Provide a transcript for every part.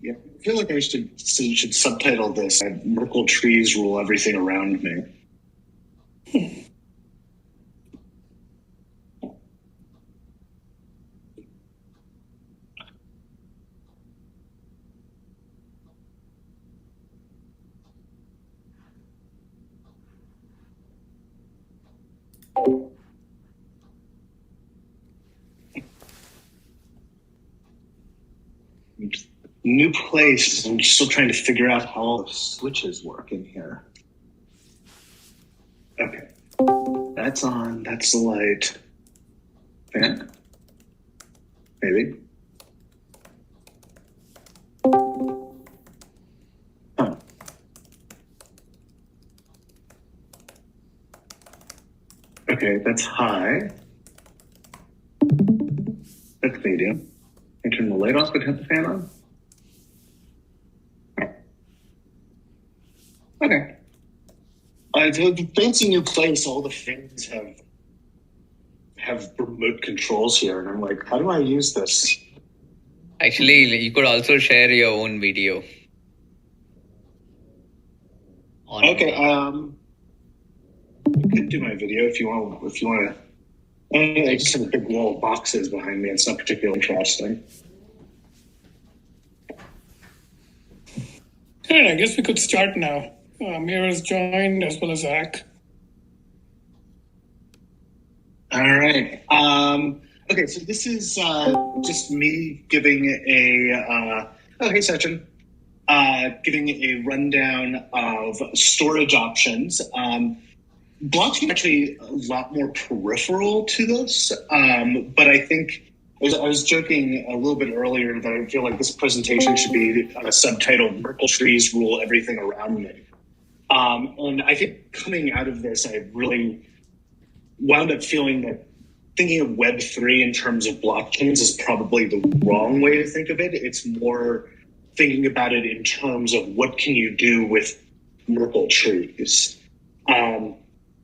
Yeah, I feel like I should subtitle this Merkle trees rule everything around me. New place. I'm still trying to figure out how all the switches work in here. Okay. That's on. That's the light. Fan? Maybe. Huh. Okay, that's high. That's medium. I turn the light off but have the fan on? Okay. It's a fancy new place. All the things have remote controls here, and I'm like, how do I use this? Actually, you could also share your own video. Okay. I could do my video if you want. I just have a big wall of boxes behind me. It's not particularly interesting. All right, I guess we could start now. Mira is joined as well as Zach. All right. Okay, so this is just me giving hey Sachin, giving a rundown of storage options. Blockchain actually a lot more peripheral to this, but I think I was joking a little bit earlier that I feel like this presentation should be subtitled "Merkle trees rule everything around me." And I think coming out of this, I really wound up feeling that thinking of Web3 in terms of blockchains is probably the wrong way to think of it. It's more thinking about it in terms of what can you do with Merkle trees.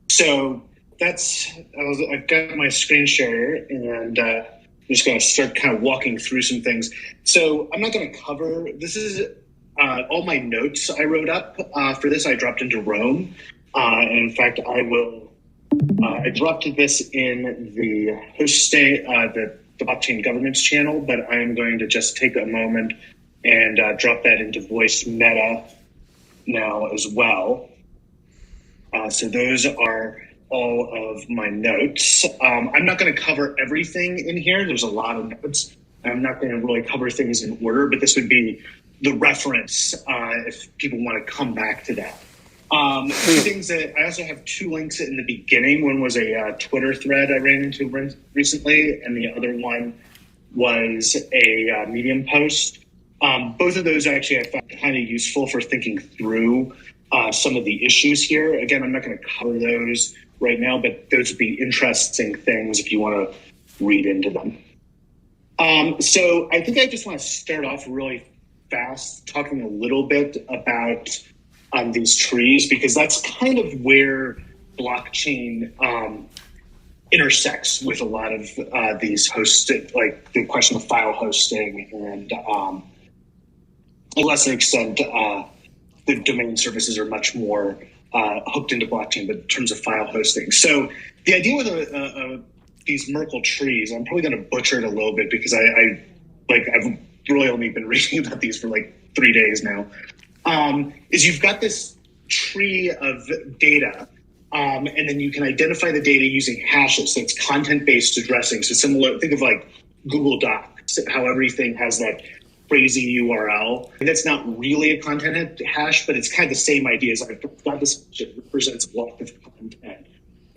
So I've got my screen share, and I'm just going to start kind of walking through some things. So I'm not going to cover, this is all my notes I wrote up for this. I dropped into Rome. And in fact, I dropped this in the hosting, the blockchain governance channel, but I am going to just take a moment and drop that into voice meta now as well. So those are all of my notes. I'm not going to cover everything in here. There's a lot of notes. I'm not going to really cover things in order, but this would be the reference if people want to come back to that. Things that I also have two links in the beginning. One was a Twitter thread I ran into recently, and the other one was a Medium post. Both of those actually I found kind of useful for thinking through some of the issues here. Again, I'm not going to cover those right now, but those would be interesting things if you want to read into them. So I think I just want to start off really fast talking a little bit about these trees, because that's kind of where blockchain intersects with a lot of these hosted, like the question of file hosting and to a lesser extent, the domain services are much more hooked into blockchain, but in terms of file hosting. So the idea with these Merkle trees, I'm probably going to butcher it a little bit because I've really only been reading about these for like 3 days now. Is you've got this tree of data, and then you can identify the data using hashes. So it's content-based addressing. So similar, think of like Google Docs, how everything has that crazy URL. And that's not really a content hash, but it's kind of the same idea as I've got this, it represents a block of content.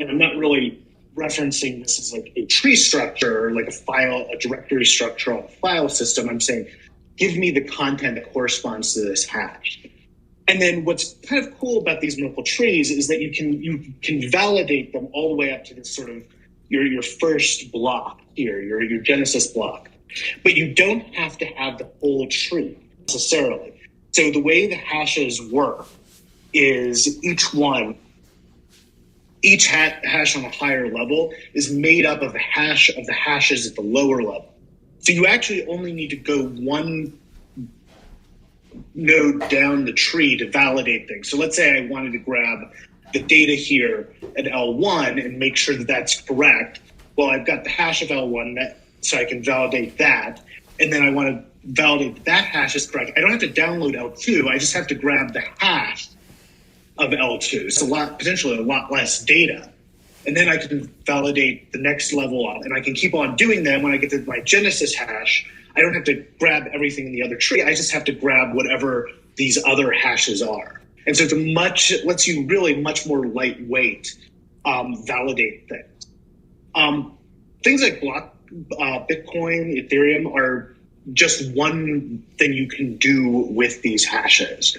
And I'm not really referencing this as like a tree structure, like a directory structure on a file system. I'm saying, give me the content that corresponds to this hash. And then what's kind of cool about these Merkle trees is that you can validate them all the way up to this sort of your first block here, your Genesis block. But you don't have to have the whole tree necessarily. So the way the hashes work is each hash on a higher level is made up of the hashes at the lower level. So you actually only need to go one node down the tree to validate things. So let's say I wanted to grab the data here at L1 and make sure that that's correct. Well, I've got the hash of L1, so I can validate that. And then I want to validate that hash is correct. I don't have to download L2. I just have to grab the hash of L2. It's potentially a lot less data. And then I can validate the next level up. And I can keep on doing that. When I get to my Genesis hash, I don't have to grab everything in the other tree. I just have to grab whatever these other hashes are. And so lets you really much more lightweight validate things. Things like Bitcoin, Ethereum are just one thing you can do with these hashes.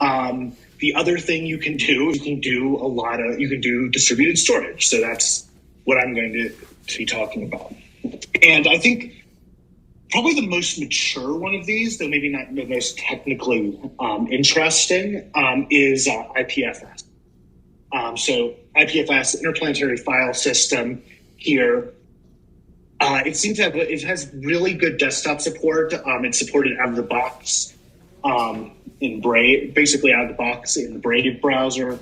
The other thing you can do distributed storage. So that's what I'm going to be talking about. And I think probably the most mature one of these, though maybe not the most technically interesting, is IPFS. So IPFS, Interplanetary File System here. It has really good desktop support. It's supported out of the box in Brave, basically out of the box in the Brave browser.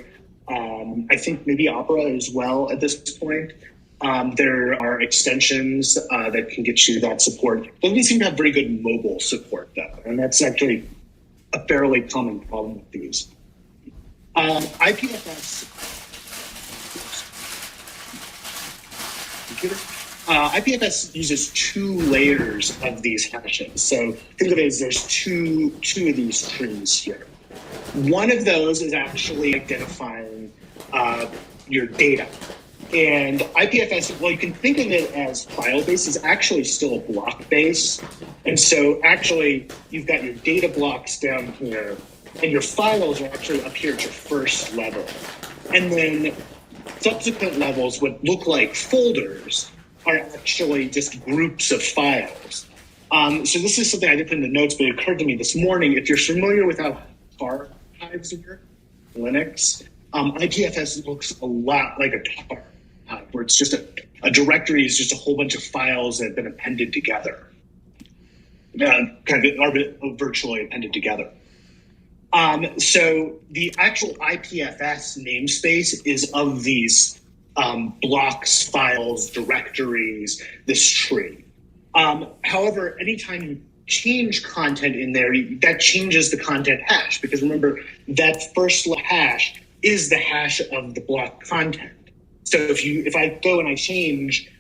I think maybe Opera as well at this point. There are extensions that can get you that support. It doesn't seem to have very good mobile support, though, and that's actually a fairly common problem with these. IPFS uses two layers of these hashes. So think of it as there's two of these trees here. One of those is actually identifying your data. And IPFS, well, you can think of it as file-based, it's actually still a block-based. And so actually, you've got your data blocks down here, and your files are actually up here at your first level. And then subsequent levels would look like folders are actually just groups of files. So this is something I didn't put in the notes, but it occurred to me this morning. If you're familiar with how archives work, Linux, IPFS looks a lot like a tar, where it's just a directory is just a whole bunch of files that have been appended together, virtually appended together. So the actual IPFS namespace is of these blocks, files, directories, this tree. However, anytime you change content in there, that changes the content hash, because remember, that first hash is the hash of the block content. So if I go and I change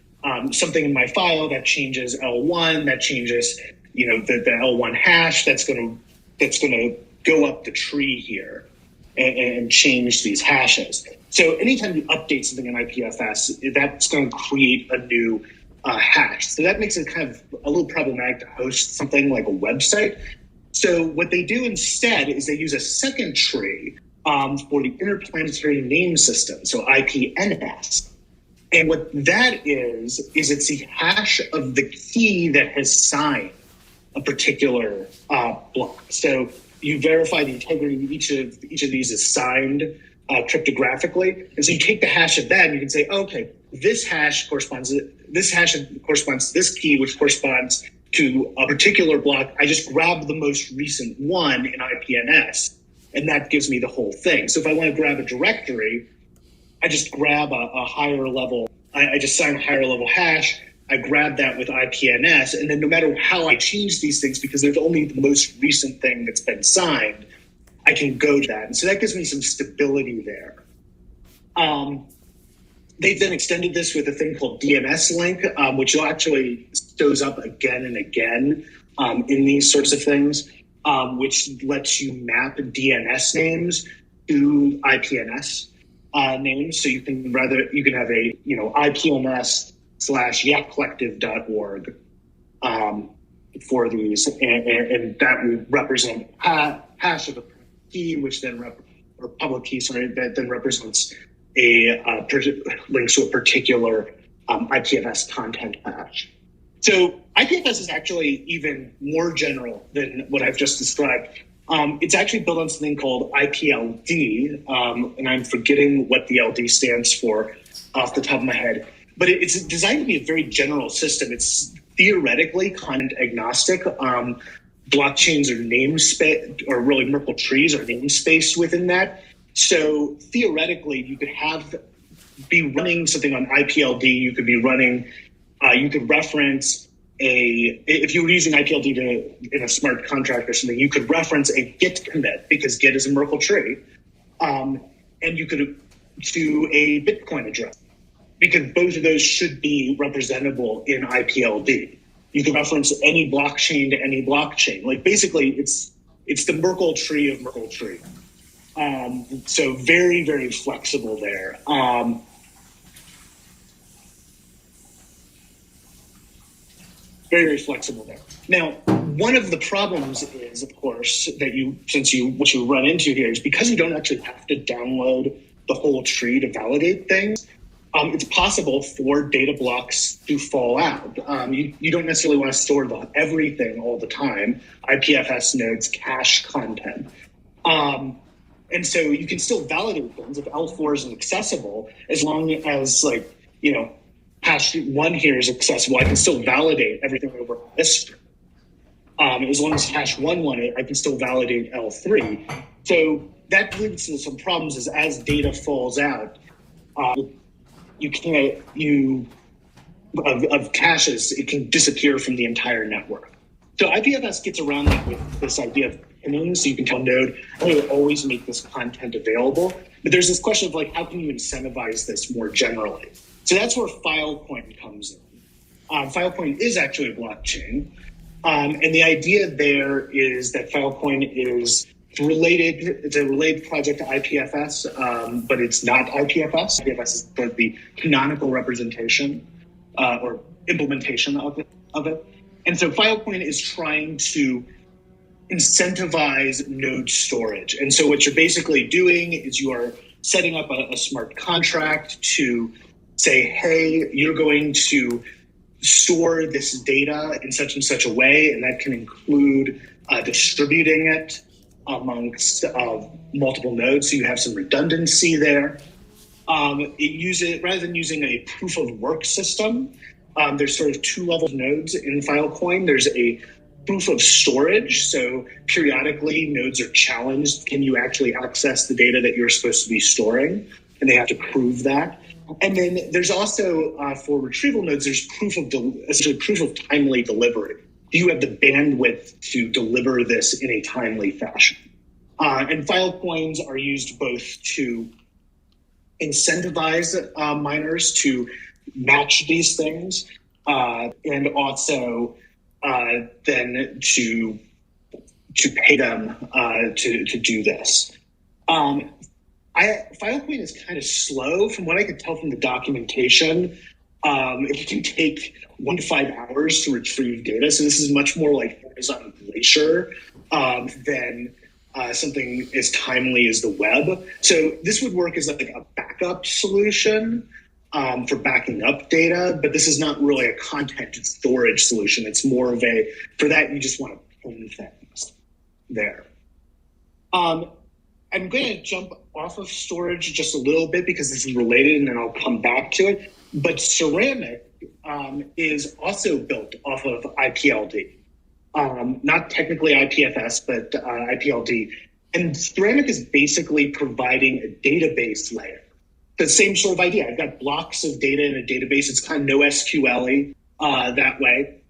something in my file, that changes L1, that changes the L1 hash, that's going to go up the tree here and change these hashes. So anytime you update something in IPFS, that's going to create a new hash. So that makes it kind of a little problematic to host something like a website. So what they do instead is they use a second tree for the interplanetary name system, so IPNS. And what that is it's the hash of the key that has signed a particular block. So you verify the integrity of each of these is signed cryptographically. And so you take the hash of that and you can say, okay, this hash corresponds to this key, which corresponds to a particular block. I just grab the most recent one in IPNS, and that gives me the whole thing. So if I want to grab a directory, I just grab a higher level. I just sign a higher level hash. I grab that with IPNS, and then no matter how I change these things, because there's only the most recent thing that's been signed, I can go to that. And so that gives me some stability there. They've then extended this with a thing called DNS link, which actually shows up again and again in these sorts of things, which lets you map DNS names to IPNS names. So you can have a IPNS/yakcollective.org for these, and that would represent hash of a key, which then or public key, that then represents links to a particular IPFS content hash. So IPFS is actually even more general than what I've just described. It's actually built on something called IPLD, and I'm forgetting what the LD stands for off the top of my head. But it's designed to be a very general system. It's theoretically content agnostic. blockchains are namespace, or really Merkle trees are namespace within that. So theoretically, you could be running something on IPLD. You could be running, you could reference if you were using IPLD in a smart contract or something, you could reference a Git commit because Git is a Merkle tree, and you could do a Bitcoin address because both of those should be representable in IPLD. You can reference any blockchain to any blockchain. Like basically, it's the Merkle tree of Merkle tree. So very, very flexible there. Very, very flexible there. Now, one of the problems is, of course, what you run into here is because you don't actually have to download the whole tree to validate things, it's possible for data blocks to fall out. You don't necessarily want to store everything all the time. IPFS nodes cache content. And so you can still validate things if L4 isn't accessible, as long as hash 1 here is accessible. I can still validate everything over this. As long as hash 1 I can still validate L3. So that leads to some problems as data falls out. Of caches, it can disappear from the entire network. So IPFS gets around that with this idea of pinning, so you can tell Node, I will always make this content available. But there's this question of how can you incentivize this more generally? So that's where Filecoin comes in. Filecoin is actually a blockchain. And the idea there is that Filecoin is related. It's a related project to IPFS, but it's not IPFS. IPFS is the canonical representation or implementation of it. And so Filecoin is trying to incentivize node storage. And so what you're basically doing is you are setting up a smart contract to say, hey, you're going to store this data in such and such a way, and that can include distributing it amongst multiple nodes, so you have some redundancy there. Rather than using a proof of work system, there's sort of 2 levels of nodes in Filecoin. There's a proof of storage, so periodically nodes are challenged. Can you actually access the data that you're supposed to be storing? And they have to prove that. And then there's also, for retrieval nodes, there's proof of timely delivery. Do you have the bandwidth to deliver this in a timely fashion? And Filecoins are used both to incentivize miners to match these things, and also then to pay them to do this. Filecoin is kind of slow. From what I could tell from the documentation, it can take 1 to 5 hours to retrieve data. So this is much more like Amazon Glacier than something as timely as the web. So this would work as like a backup solution for backing up data, but this is not really a content storage solution. It's more of for that, you just want to pin things there. I'm going to jump off of storage just a little bit because this is related, and then I'll come back to it. But Ceramic is also built off of IPLD. Not technically IPFS, but IPLD. And Ceramic is basically providing a database layer. The same sort of idea. I've got blocks of data in a database. It's kind of NoSQL-y that way.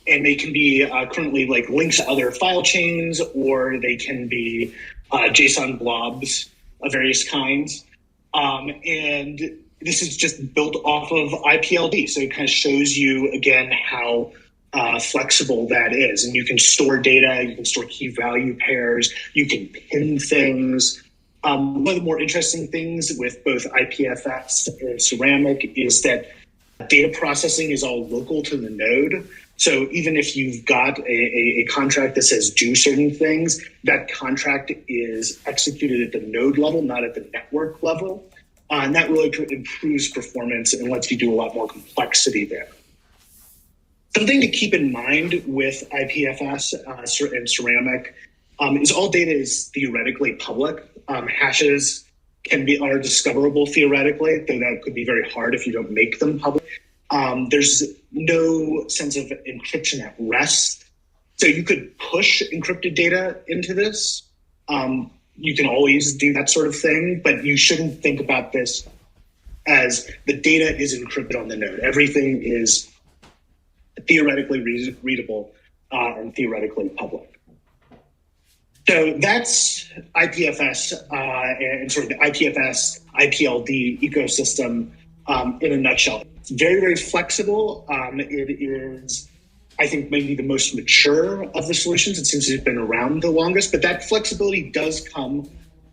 And they can be currently like links to other file chains, or they can be JSON blobs of various kinds. And this is just built off of IPLD. So it kind of shows you, again, how flexible that is. And you can store data, you can store key value pairs, you can pin things. One of the more interesting things with both IPFS and Ceramic is that data processing is all local to the node. So even if you've got a contract that says do certain things, that contract is executed at the node level, not at the network level. And that really improves performance and lets you do a lot more complexity there. Something to keep in mind with IPFS and Ceramic is all data is theoretically public. Hashes are discoverable theoretically, though that could be very hard if you don't make them public. There's no sense of encryption at rest So you could push encrypted data into this. You can always do that sort of thing, but you shouldn't think about this as the data is encrypted on the node. Everything is theoretically readable and theoretically public. So that's IPFS and sort of the IPFS, IPLD ecosystem in a nutshell. It's very, very flexible. It is, I think, maybe the most mature of the solutions. It seems to have been around the longest, but that flexibility does come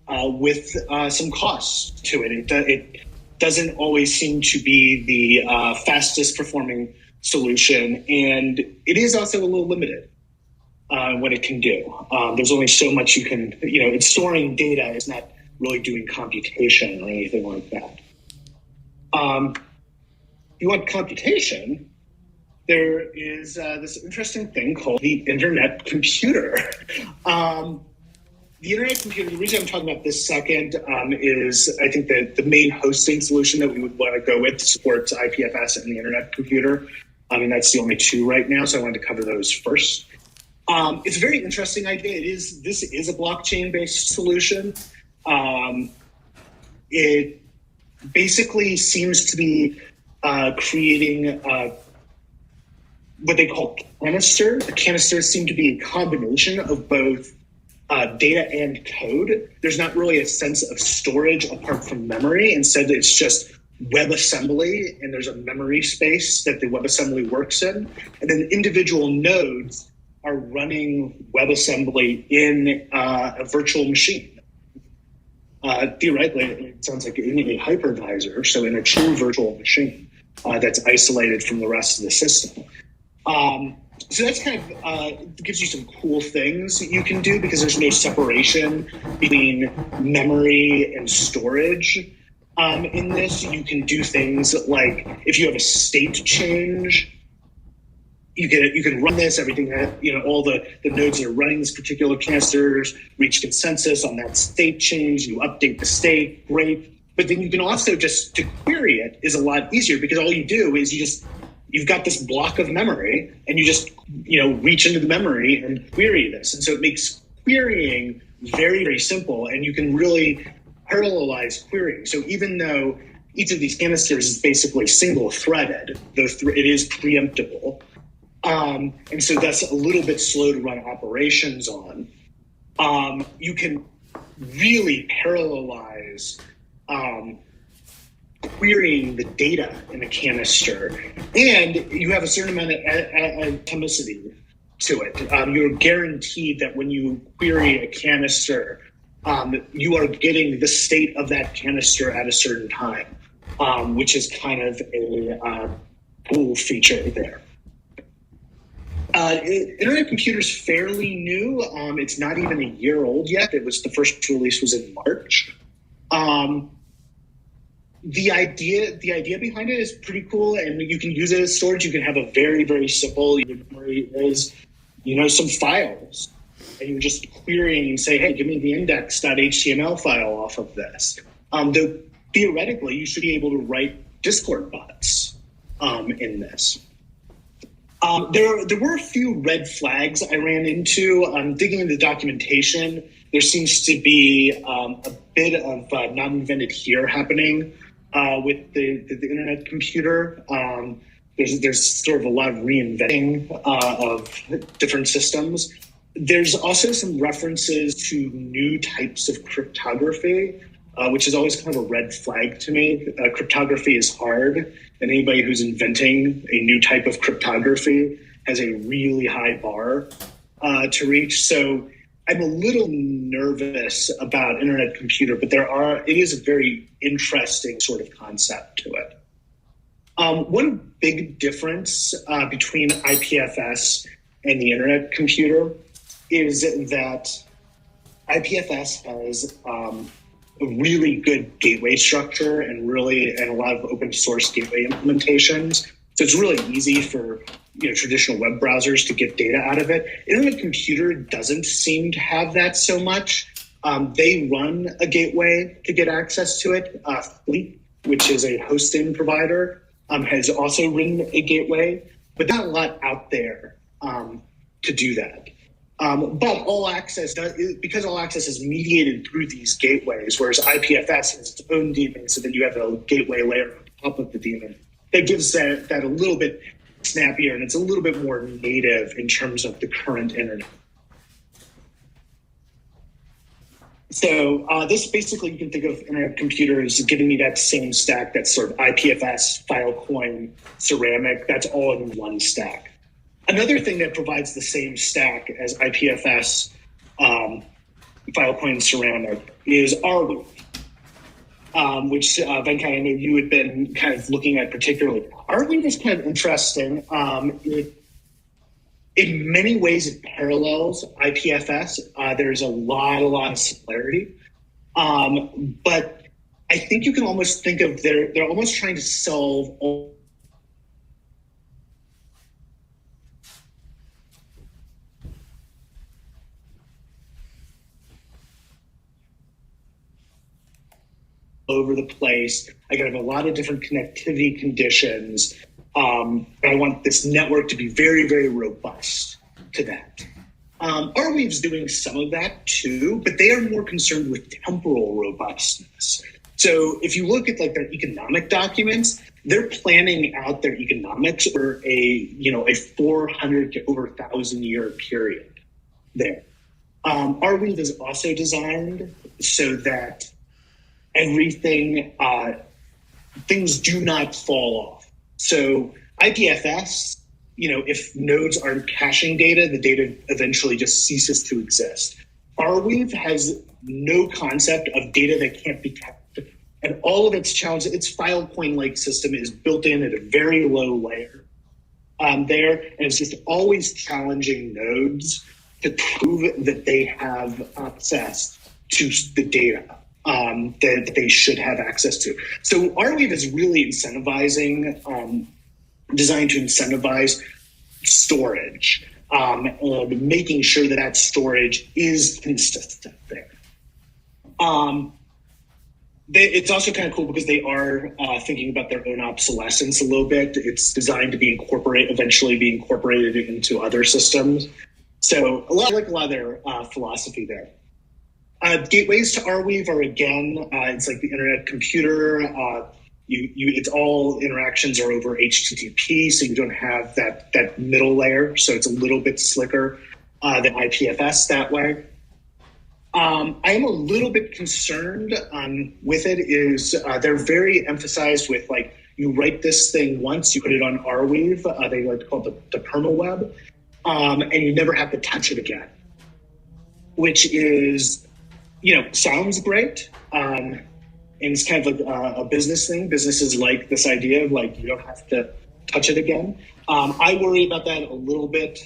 with some costs to it. It doesn't always seem to be the fastest performing solution, and it is also a little limited what it can do. There's only so much you can, it's storing data. It's not really doing computation or anything like that. If you want computation, there is this interesting thing called the internet computer. The internet computer, the reason I'm talking about this second is I think that the main hosting solution that we would want to go with supports IPFS and the internet computer. And that's the only two right now, so I wanted to cover those first. It's a very interesting idea. This is a blockchain-based solution. It basically seems to be creating what they call canisters. The canisters seem to be a combination of both data and code. There's not really a sense of storage apart from memory. Instead, it's just WebAssembly, and there's a memory space that the WebAssembly works in. And then individual nodes are running WebAssembly in a virtual machine. Theoretically, it sounds like in a hypervisor, so in a true virtual machine that's isolated from the rest of the system. So that's kind of gives you some cool things that you can do because there's no separation between memory and storage. In this, you can do things like if you have a state change, you can run this. Everything that all the nodes that are running this particular canisters reach consensus on that state change. You update the state, great. But then you can also just to query it is a lot easier because all you do is you've got this block of memory and you just reach into the memory and query this, and so it makes querying very, very simple, and you can really parallelize querying. So even though each of these canisters is basically single-threaded, it is preemptible, and so that's a little bit slow to run operations on. You can really parallelize querying the data in a canister, and you have a certain amount of atomicity to it. You're guaranteed that when you query a canister, you are getting the state of that canister at a certain time, which is kind of a cool feature there. Internet Computer's fairly new. It's not even a year old yet. The first release was in March. The idea behind it is pretty cool, and you can use it as storage. You can have a very, very simple memory is, some files, and you're just querying and say, hey, give me the index.html file off of this. Though theoretically, you should be able to write Discord bots in this. There were a few red flags I ran into. Digging into the documentation, there seems to be a bit of not invented here happening with the internet computer. There's sort of a lot of reinventing of different systems. There's also some references to new types of cryptography, which is always kind of a red flag to me. Cryptography is hard, and anybody who's inventing a new type of cryptography has a really high bar to reach. So I'm a little nervous about internet computer, but it is a very interesting sort of concept to it. One big difference between IPFS and the internet computer is that IPFS has a really good gateway structure and a lot of open source gateway implementations. So it's really easy for traditional web browsers to get data out of it. Internet Computer doesn't seem to have that so much. They run a gateway to get access to it. Fleet, which is a hosting provider, has also written a gateway, but not a lot out there to do that. But all access because all access is mediated through these gateways, whereas IPFS has its own daemon, so then you have a gateway layer on top of the daemon. That gives that a little bit snappier, and it's a little bit more native in terms of the current internet. So this basically, you can think of Internet Computer as giving me that same stack, that's sort of IPFS, Filecoin, Ceramic, that's all in one stack. Another thing that provides the same stack as IPFS, Filecoin, and Ceramic is ArWeave, which Venkat, I know you had been kind of looking at particularly. ArWeave is kind of interesting. In many ways, it parallels IPFS. There's a lot of similarity. But I think you can almost think of they're almost trying to solve all over the place. I can have a lot of different connectivity conditions. I want this network to be very, very robust to that. ArWeave's doing some of that too, but they are more concerned with temporal robustness. So if you look at like their economic documents, they're planning out their economics for a 400 to over 1,000 year period there. ArWeave is also designed so that everything, things do not fall off. So IPFS, if nodes aren't caching data, the data eventually just ceases to exist. ArWeave has no concept of data that can't be cached. And all of its challenges, its Filecoin-like system is built in at a very low layer there. And it's just always challenging nodes to prove that they have access to the data that they should have access to. So ArWeave is really incentivizing, designed to incentivize storage and making sure that storage is consistent there. It's also kind of cool because they are thinking about their own obsolescence a little bit. It's designed to eventually be incorporated into other systems. So a lot of their philosophy there. Gateways to ArWeave are, again, it's like the Internet Computer. It's all interactions are over HTTP, so you don't have that middle layer. So it's a little bit slicker than IPFS that way. I am a little bit concerned with it is they're very emphasized with like, you write this thing once, you put it on ArWeave, they like to call it the permaweb, and you never have to touch it again, which is, sounds great. And it's kind of like a business thing. Businesses like this idea of like, you don't have to touch it again. I worry about that a little bit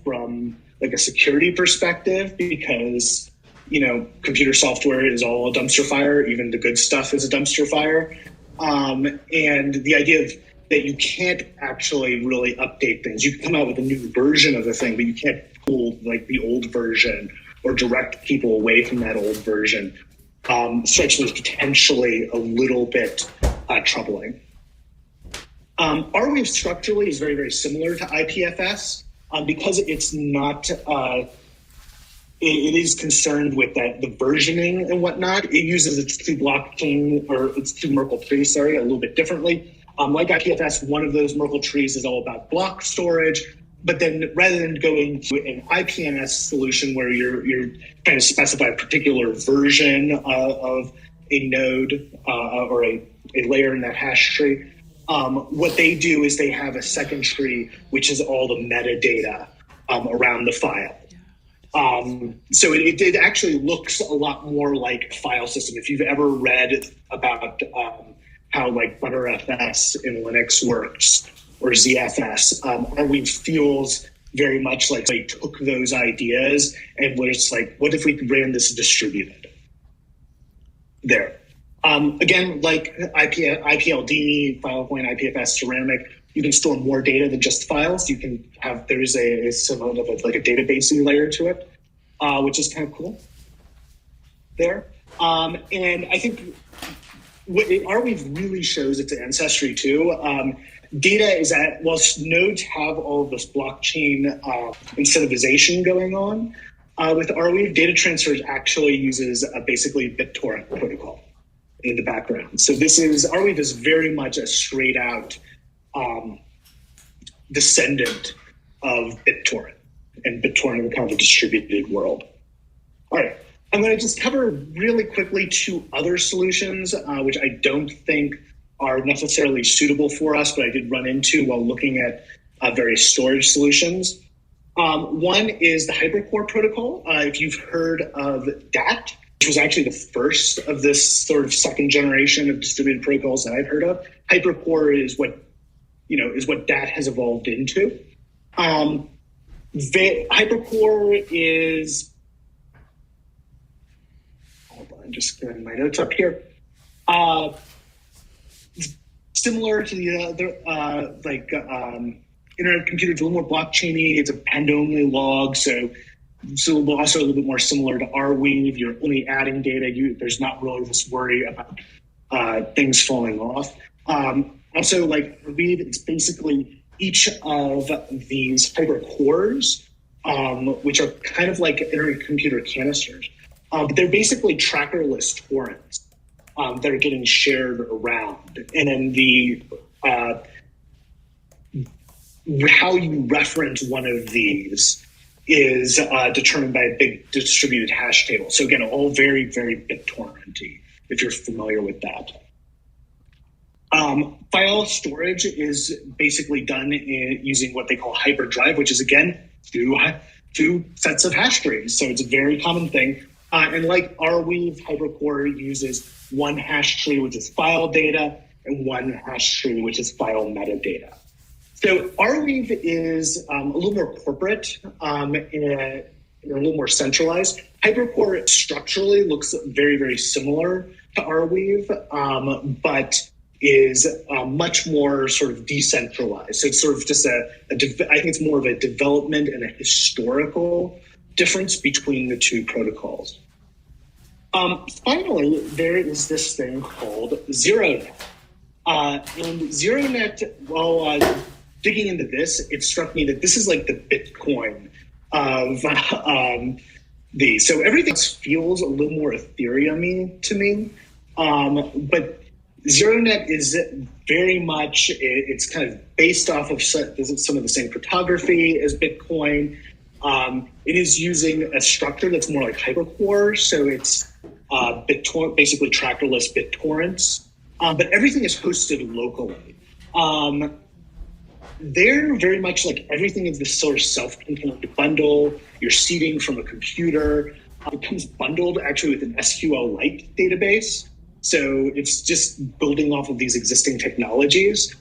from like a security perspective because, computer software is all a dumpster fire. Even the good stuff is a dumpster fire. And the idea of that you can't actually really update things. You can come out with a new version of the thing, but you can't pull like the old version or direct people away from that old version. Strikes me as potentially a little bit troubling. ArWeave structurally is very, very similar to IPFS because it's not, it is concerned with the versioning and whatnot. It uses its two blockchain or its two Merkle trees, a little bit differently. Like IPFS, one of those Merkle trees is all about block storage. But then rather than going to an IPNS solution where you're trying to specify a particular version of a node or a layer in that hash tree, what they do is they have a second tree, which is all the metadata around the file. So it actually looks a lot more like file system. If you've ever read about how like ButterFS in Linux works, or ZFS, ArWeave feels very much like they took those ideas and was like, what if we ran this distributed there? Again, like IPLD, Filecoin, IPFS, Ceramic, you can store more data than just files. You can have, there's a somewhat of like a database layer to it, which is kind of cool there. And I think what ArWeave really shows its ancestry too. data is at, whilst nodes have all of this blockchain incentivization going on, with ArWeave, data transfer actually uses basically BitTorrent protocol in the background. So ArWeave is very much a straight out descendant of BitTorrent, and BitTorrent in kind of a distributed world. All right, I'm going to just cover really quickly two other solutions, which I don't think are necessarily suitable for us, but I did run into while looking at various storage solutions. One is the Hypercore Protocol. If you've heard of DAT, which was actually the first of this sort of second generation of distributed protocols that I've heard of, Hypercore is what DAT has evolved into. Hypercore is, hold on, I'm just getting my notes up here. Similar to the other, Internet Computer, it's a little more blockchainy. It's a append-only log, so it's also a little bit more similar to ArWeave. You're only adding data. There's not really this worry about things falling off. Also, like ArWeave, it's basically each of these hypercores, which are kind of like Internet Computer canisters, but they're basically trackerless torrents that are getting shared around. And then how you reference one of these is determined by a big distributed hash table. So again, all very, very BitTorrent-y, if you're familiar with that. File storage is basically done using what they call hyperdrive, which is, again, two sets of hash strings. So it's a very common thing. And like ArWeave, Hypercore uses one hash tree, which is file data, and one hash tree, which is file metadata. So ArWeave is a little more corporate and a little more centralized. Hypercore structurally looks very, very similar to ArWeave, but is much more sort of decentralized. So it's sort of just I think it's more of a development and a historical difference between the two protocols. Finally, there is this thing called ZeroNet. And ZeroNet, while digging into this, it struck me that this is like the Bitcoin of these. So everything feels a little more Ethereum-y to me. But ZeroNet is very much, it's kind of based off of some of the same cryptography as Bitcoin. It is using a structure that's more like Hypercore, so it's basically trackerless BitTorrents, but everything is hosted locally. They're very much like everything is this sort of self-contained bundle. You're seeding from a computer. It comes bundled actually with an SQLite database. So it's just building off of these existing technologies.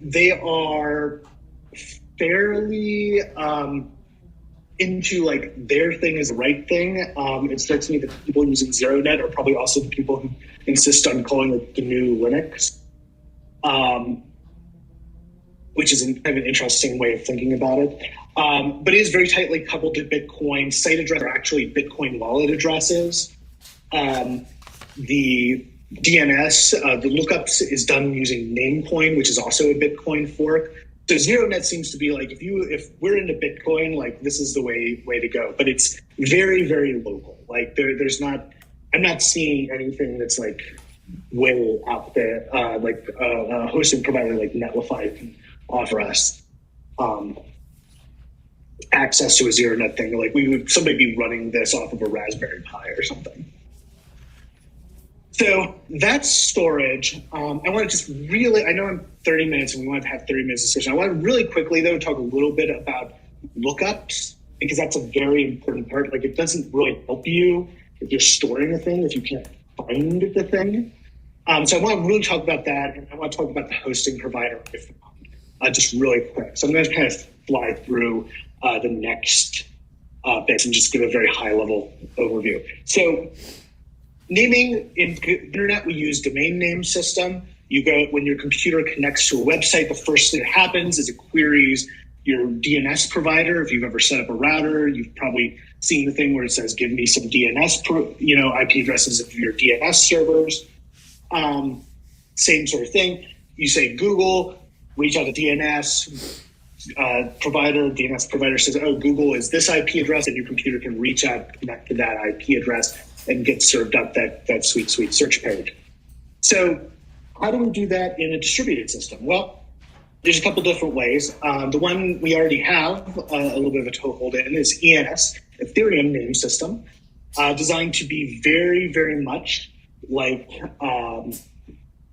They are fairly into like their thing is the right thing. It strikes me that people using ZeroNet are probably also the people who insist on calling it the new Linux, which is kind of an interesting way of thinking about it. But it is very tightly coupled to Bitcoin. Site addresses are actually Bitcoin wallet addresses. The DNS, the lookups is done using Namecoin, which is also a Bitcoin fork. So ZeroNet seems to be like, if we're into Bitcoin, like this is the way to go. But it's very, very local. Like I'm not seeing anything that's like way out there, like a hosting provider like Netlify can offer us access to a ZeroNet thing. Like somebody be running this off of a Raspberry Pi or something. So that's storage. I want to just really, I know I'm 30 minutes and we want to have 30 minutes of discussion. I want to really quickly, though, talk a little bit about lookups, because that's a very important part. Like, it doesn't really help you if you're storing a thing, if you can't find the thing. So I want to really talk about that, and I want to talk about the hosting provider just really quick. So I'm going to kind of fly through the next bits and just give a very high-level overview. So naming in internet, we use domain name system. You go when your computer connects to a website, the first thing that happens is it queries your DNS provider. If you've ever set up a router, you've probably seen the thing where it says, "Give me some DNS, IP addresses of your DNS servers." Same sort of thing. you say Google, reach out to DNS provider. DNS provider says, oh, Google is this IP address, and your computer can reach out, connect to that IP address, and get served up that sweet search page. So how do we do that in a distributed system? Well, there's a couple different ways. The one we already have a little bit of a toehold in is ENS, Ethereum name system, designed to be very, very much like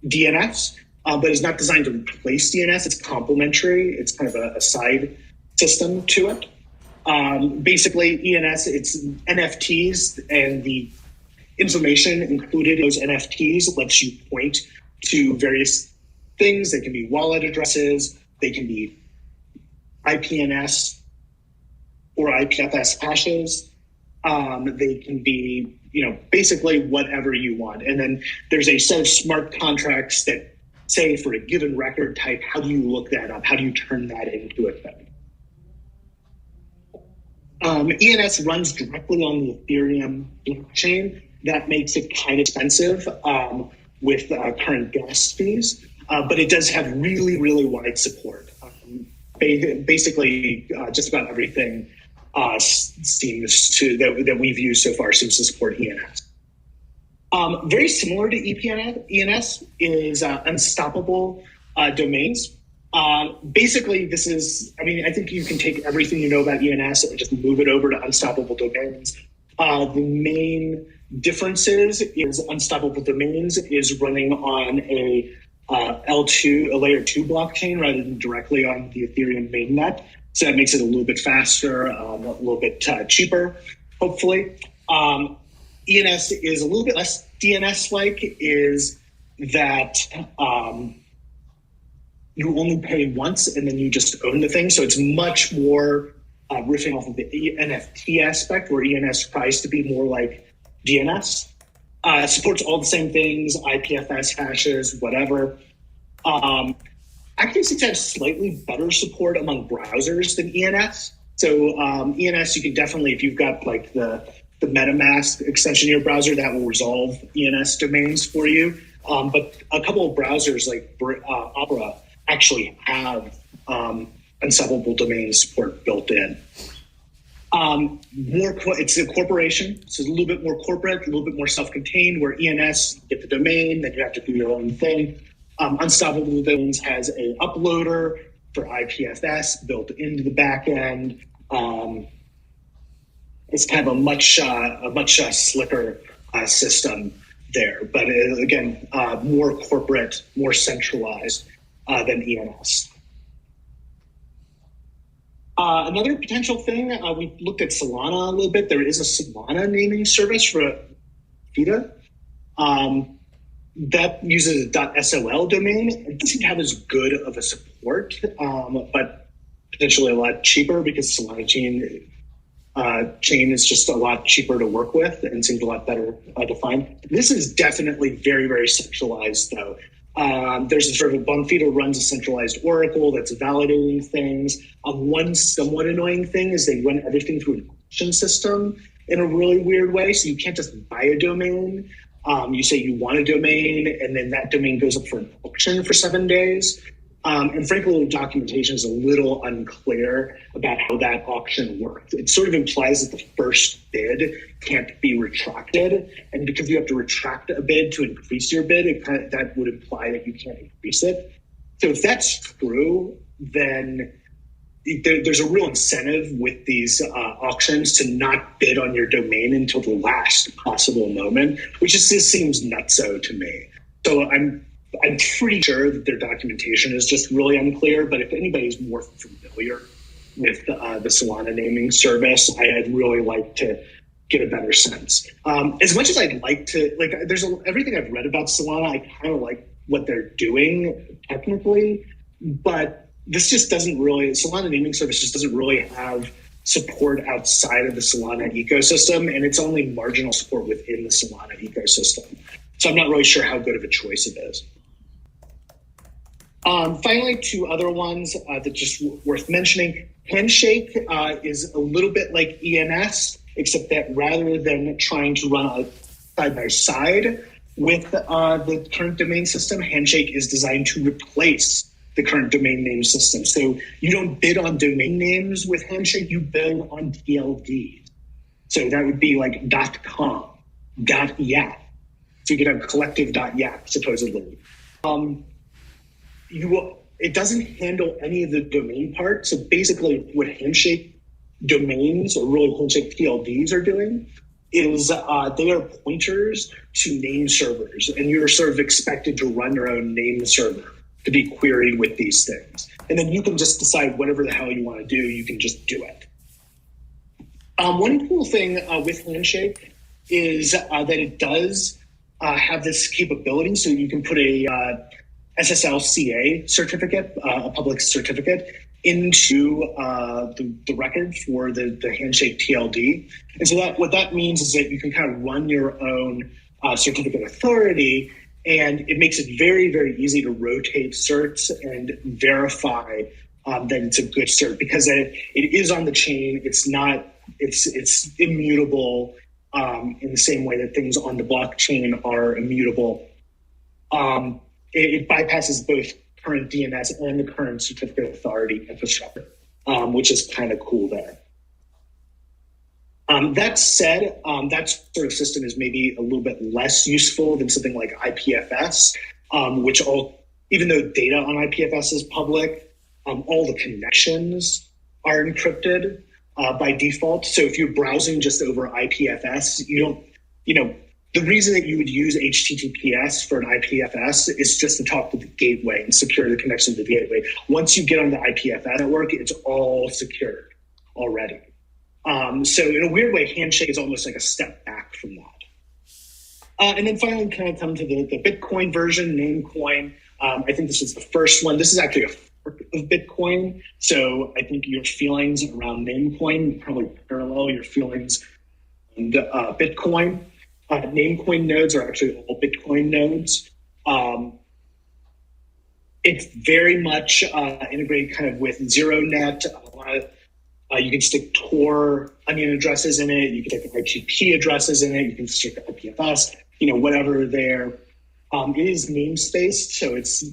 DNS, but it's not designed to replace DNS. It's complementary. It's kind of a side system to it. Basically, ENS, it's NFTs, and the information included in those NFTs lets you point to various things. They can be wallet addresses, they can be IPNS or IPFS hashes. They can be, basically whatever you want. And then there's a set of smart contracts that say for a given record type, how do you look that up? How do you turn that into a thing? ENS runs directly on the Ethereum blockchain. That makes it kind of expensive with current gas fees. But it does have really, really wide support. Basically, just about everything seems to that we've used so far seems to support ENS. Very similar to ENS is unstoppable domains. Basically, this is, I think you can take everything you know about ENS and just move it over to unstoppable domains. The main differences is unstoppable domains is running on a L2, a layer 2 blockchain rather than directly on the Ethereum mainnet. So that makes it a little bit faster, a little bit cheaper, hopefully. ENS is a little bit less DNS-like, is that you only pay once and then you just own the thing. So it's much more riffing off of the NFT aspect, where ENS tries to be more like DNS. Supports all the same things, IPFS hashes, whatever. Actually seems to have slightly better support among browsers than ENS. So ENS, you can definitely, if you've got like the MetaMask extension in your browser, that will resolve ENS domains for you. But a couple of browsers like Opera actually have unstoppable domain support built in. It's a corporation, so it's a little bit more corporate, a little bit more self-contained, where ENS, you get the domain, then you have to do your own thing. Unstoppable Domains has a uploader for IPFS built into the back end. It's kind of a much slicker system there, but again, more corporate, more centralized than ENS. Another potential thing, we looked at Solana a little bit. There is a Solana naming service for Vita that uses a .sol domain. It doesn't have as good of a support, but potentially a lot cheaper, because Solana chain is just a lot cheaper to work with and seems a lot better defined. This is definitely very, very centralized, though. There's a sort of a Bonfida runs a centralized oracle that's validating things. One somewhat annoying thing is they run everything through an auction system in a really weird way. So you can't just buy a domain. You say you want a domain, and then that domain goes up for an auction for 7 days. And frankly, the documentation is a little unclear about how that auction worked. It sort of implies that the first bid can't be retracted. And because you have to retract a bid to increase your bid, that would imply that you can't increase it. So if that's true, then there's a real incentive with these auctions to not bid on your domain until the last possible moment, which just seems nutso to me. So I'm pretty sure that their documentation is just really unclear, but if anybody's more familiar with the Solana naming service, I'd really like to get a better sense. As much as I'd like to, everything I've read about Solana, I kind of like what they're doing technically, but this just doesn't really, Solana naming service just doesn't really have support outside of the Solana ecosystem, and it's only marginal support within the Solana ecosystem. So I'm not really sure how good of a choice it is. Finally, two other ones that just worth mentioning. Handshake is a little bit like ENS, except that rather than trying to run a side-by-side with the current domain system. Handshake is designed to replace the current domain name system. So you don't bid on domain names with Handshake, you bid on TLDs. So that would be like .com, .yak. So you could have collective.yak, supposedly. It doesn't handle any of the domain part. So basically what Handshake domains, or really Handshake TLDs, are doing is they are pointers to name servers, and you're sort of expected to run your own name server to be queried with these things. And then you can just decide whatever the hell you want to do, you can just do it. One cool thing with Handshake is that it does have this capability, so you can put a SSL-CA certificate, a public certificate, into the record for the Handshake TLD. And so what that means is that you can kind of run your own certificate authority, and it makes it very, very easy to rotate certs and verify that it's a good cert, because it is on the chain. It's not, it's immutable in the same way that things on the blockchain are immutable. It bypasses both current DNS and the current certificate authority infrastructure, which is kind of cool there. That said, that sort of system is maybe a little bit less useful than something like IPFS, which even though data on IPFS is public, all the connections are encrypted by default. So if you're browsing just over IPFS, the reason that you would use HTTPS for an IPFS is just to talk to the gateway and secure the connection to the gateway. Once you get on the IPFS network, it's all secured already. So in a weird way, Handshake is almost like a step back from that. And then finally, kind of come to the Bitcoin version, Namecoin. I think this is the first one. This is actually a fork of Bitcoin. So I think your feelings around Namecoin probably parallel your feelings around Bitcoin. Namecoin nodes are actually all Bitcoin nodes. It's very much integrated kind of with ZeroNet. You can stick Tor onion addresses in it. You can stick ITP addresses in it. You can stick IPFS, whatever there. It is namespaced, so it's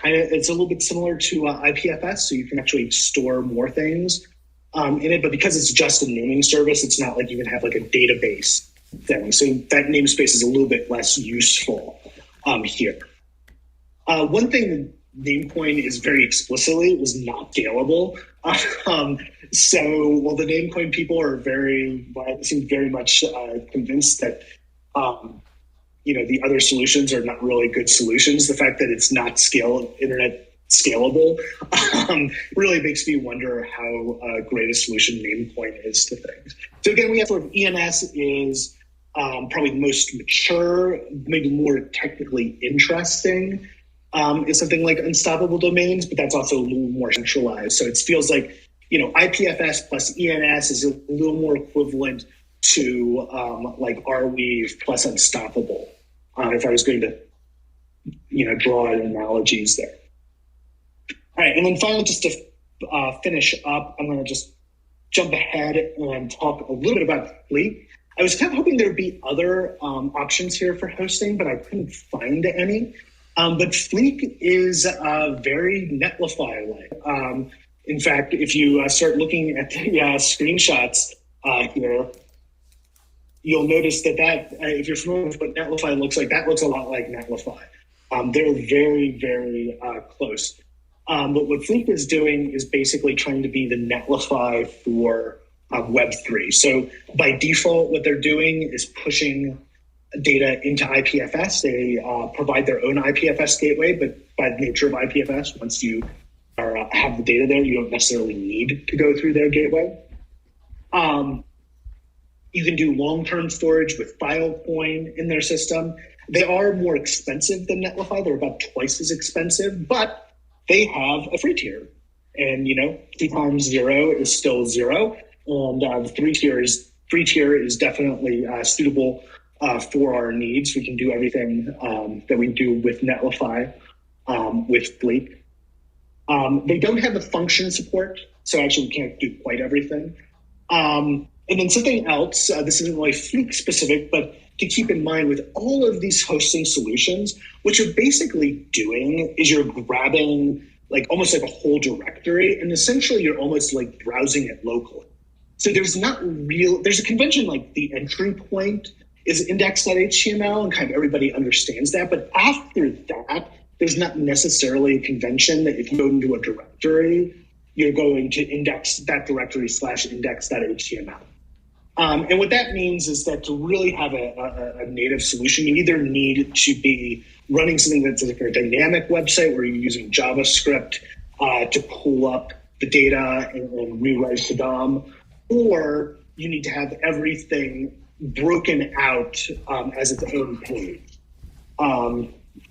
a little bit similar to IPFS, so you can actually store more things in it. But because it's just a naming service, it's not like you can have like a database thing. So that namespace is a little bit less useful here. One thing Namecoin is very explicitly was not scalable. So while the Namecoin people are seem very much convinced that the other solutions are not really good solutions, the fact that it's not internet scalable really makes me wonder how great a solution Namecoin is to things. So again, we have sort of ENS is probably most mature, maybe more technically interesting. Is something like unstoppable domains, but that's also a little more centralized. So it feels like, IPFS plus ENS is a little more equivalent to like ArWeave plus unstoppable. If I was going to, draw analogies there. All right, and then finally, just to finish up, I'm going to just jump ahead and talk a little bit about Fleet. I was kind of hoping there'd be other options here for hosting, but I couldn't find any. But Fleek is very Netlify-like. In fact, if you start looking at the screenshots here, you'll notice that if you're familiar with what Netlify looks like, that looks a lot like Netlify. They're very, very close. But what Fleek is doing is basically trying to be the Netlify for Web3. So by default, what they're doing is pushing data into IPFS. They provide their own IPFS gateway, but by the nature of IPFS, once you have the data there, you don't necessarily need to go through their gateway. You can do long-term storage with Filecoin in their system. They are more expensive than Netlify. They're about twice as expensive, but they have a free tier. And, 2 times 0 is still 0. And the free tier is definitely suitable for our needs. We can do everything that we do with Netlify with Fleek. They don't have the function support, so actually we can't do quite everything. And then something else, this isn't really Fleek specific, but to keep in mind with all of these hosting solutions, what you're basically doing is you're grabbing like almost like a whole directory, and essentially you're almost like browsing it locally. So there's a convention like the entry point is index.html, and kind of everybody understands that. But after that, there's not necessarily a convention that if you go into a directory, you're going to index that directory /index.html. And what that means is that to really have a native solution, you either need to be running something that's like a dynamic website where you're using JavaScript to pull up the data and rewrite the DOM, or you need to have everything broken out as its own page.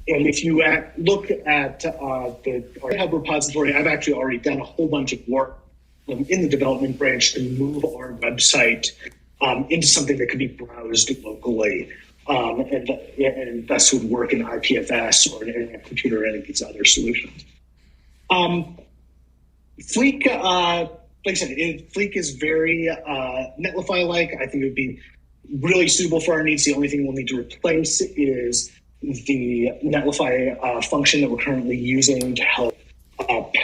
And if you look at the GitHub repository, I've actually already done a whole bunch of work in the development branch to move our website into something that could be browsed locally, and thus would work in IPFS or an internet computer or any of these other solutions. Fleek, like I said, Fleek is very Netlify-like. I think it would be really suitable for our needs. The only thing we'll need to replace is the Netlify function that we're currently using to help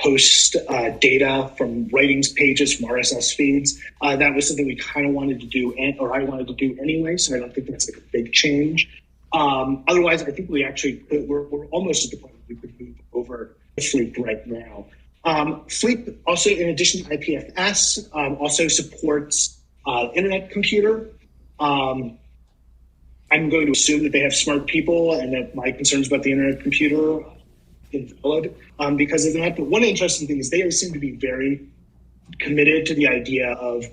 post data from writings pages from RSS feeds. That was something we kind of wanted to do, or I wanted to do anyway, so I don't think that's like a big change. Otherwise, I think we're almost at the point where we could move over to Fleek right now. Fleek also, in addition to IPFS, also supports Internet Computer. I'm going to assume that they have smart people and that my concerns about the Internet Computer invalid because of that. But one interesting thing is they seem to be very committed to the idea of